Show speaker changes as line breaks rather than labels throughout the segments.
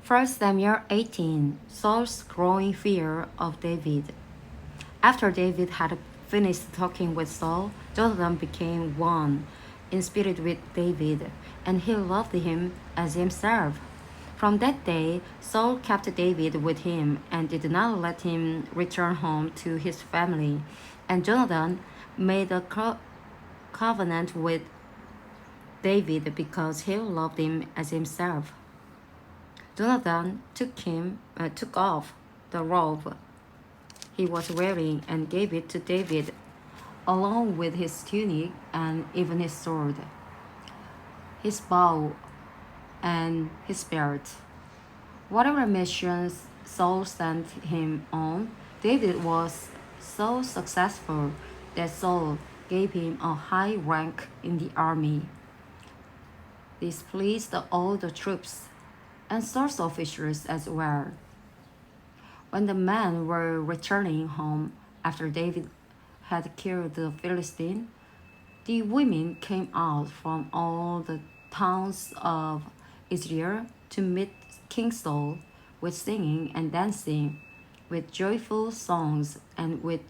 1 Samuel 18. Saul's growing fear of David. After David had finished talking with Saul, Jonathan became one in spirit with David, and he loved him as himself. From that day, Saul kept David with him and did not let him return home to his family. And Jonathan made a covenant with David because he loved him as himself. Jonathan took off the robe he was wearing and gave it to David, along with his tunic and even his sword, his bow, and his belt. Whatever missions Saul sent him on, David was so successful that Saul gave him a high rank in the army. This pleased all the troops and Saul's officers as well. When the men were returning home after David had killed the Philistine, the women came out from all the towns of Israel to meet King Saul with singing and dancing, with joyful songs and with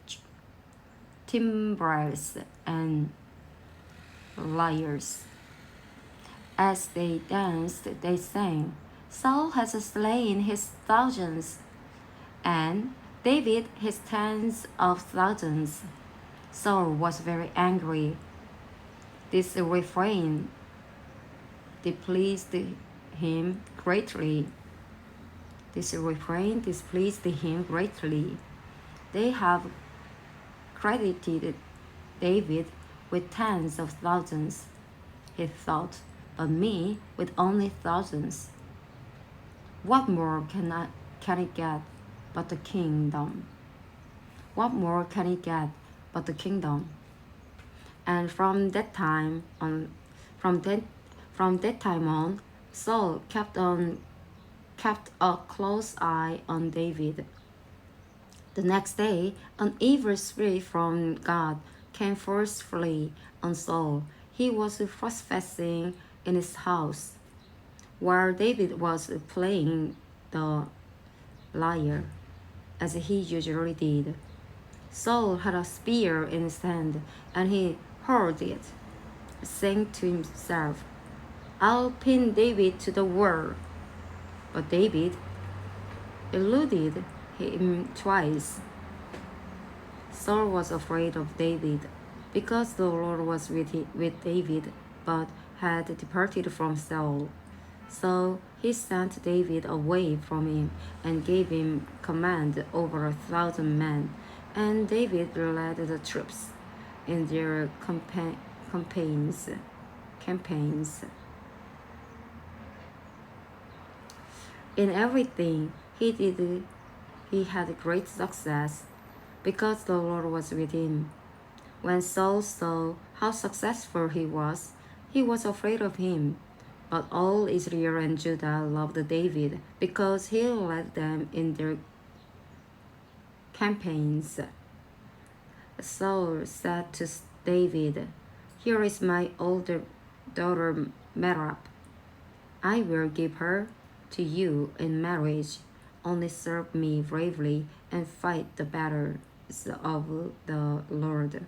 timbrels and lyres. As they danced, they sang, Saul has slain his thousands, and David his tens of thousands. Saul was very angry. This refrain displeased him greatly. They have credited David with tens of thousands, he thought, but me with only thousands. What more can I get but the kingdom? What more can he get but the kingdom? And from that time on, Saul kept a close eye on David. The next day, an evil spirit from God came forcefully on Saul. He was trespassing in his house, while David was playing the lyre, as he usually did. Saul had a spear in his hand, and he hurled it, saying to himself, I'll pin David to the wall. But David eluded him twice. Saul was afraid of David, because the Lord was with David, but had departed from Saul. So he sent David away from him and gave him command over 1,000 men. And David led the troops in their campaigns. In everything he did, he had great success, because the Lord was with him. When Saul saw how successful he was afraid of him. But all Israel and Judah loved David, because he led them in their campaigns. Saul said to David, Here is my older daughter Merab. I will give her to you in marriage. Only serve me bravely and fight the battles of the Lord.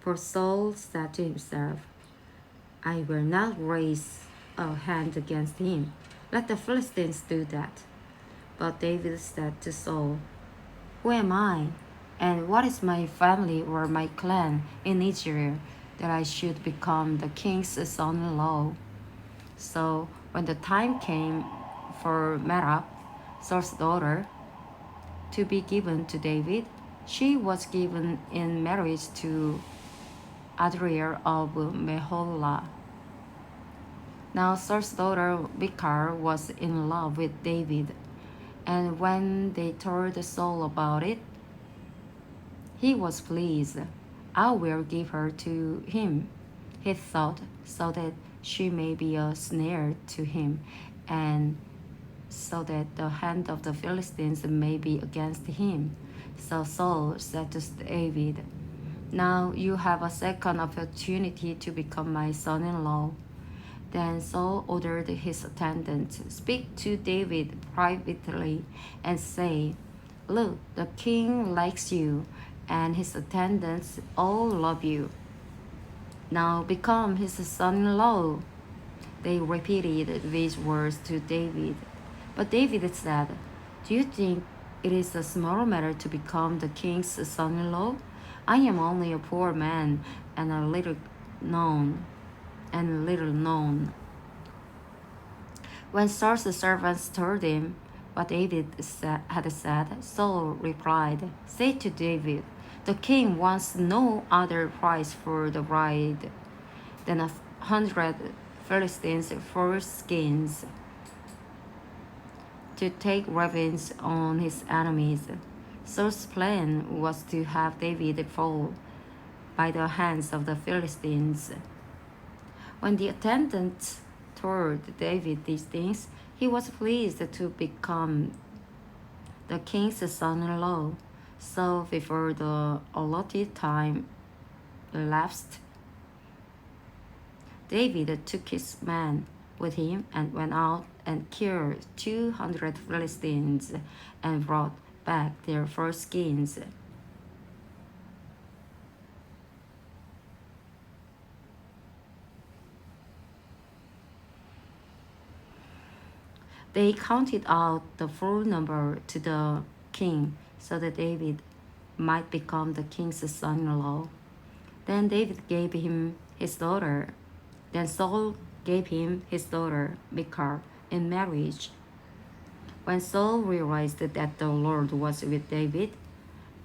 For Saul said to himself, I will not raise a hand against him. Let the Philistines do that. But David said to Saul, Who am I, and what is my family or my clan in Israel, that I should become the king's son-in-law? So when the time came for Merab, Saul's daughter, to be given to David, she was given in marriage to Adriel of Meholah. Now Saul's daughter Michal was in love with David, and when they told Saul about it, he was pleased. I will give her to him, he thought, so that she may be a snare to him, and so that the hand of the Philistines may be against him. So Saul said to David, Now you have a second opportunity to become my son-in-law. Then Saul ordered his attendants, "Speak to David privately and say, 'Look, the king likes you, and his attendants all love you. Now become his son-in-law.'" They repeated these words to David. But David said, "Do you think it is a small matter to become the king's son-in-law? I am only a poor man and known little known." When Saul's servants told him what David had said, Saul replied, "Say to David, 'The king wants no other price for the bride than 100 Philistines' foreskins to take revenge on his enemies.'" Saul's plan was to have David fall by the hands of the Philistines. When the attendant told David these things, he was pleased to become the king's son-in-law. So before the allotted time elapsed, David took his men with him and went out and killed 200 Philistines and brought back their foreskins. They counted out the full number to the king so that David might become the king's son-in-law. Then David gave him his daughter. Then Saul gave him his daughter Michal in marriage. When Saul realized that the Lord was with David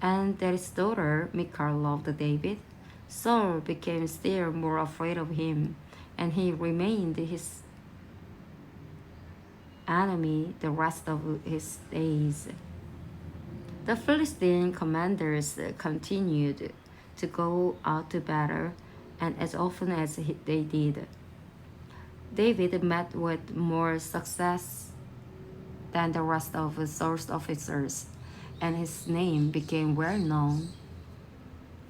and that his daughter Michal loved David, Saul became still more afraid of him, and he remained his enemy the rest of his days. The Philistine commanders continued to go out to battle, and as often as they did, David met with more success than the rest of Saul's officers, and his name became well known.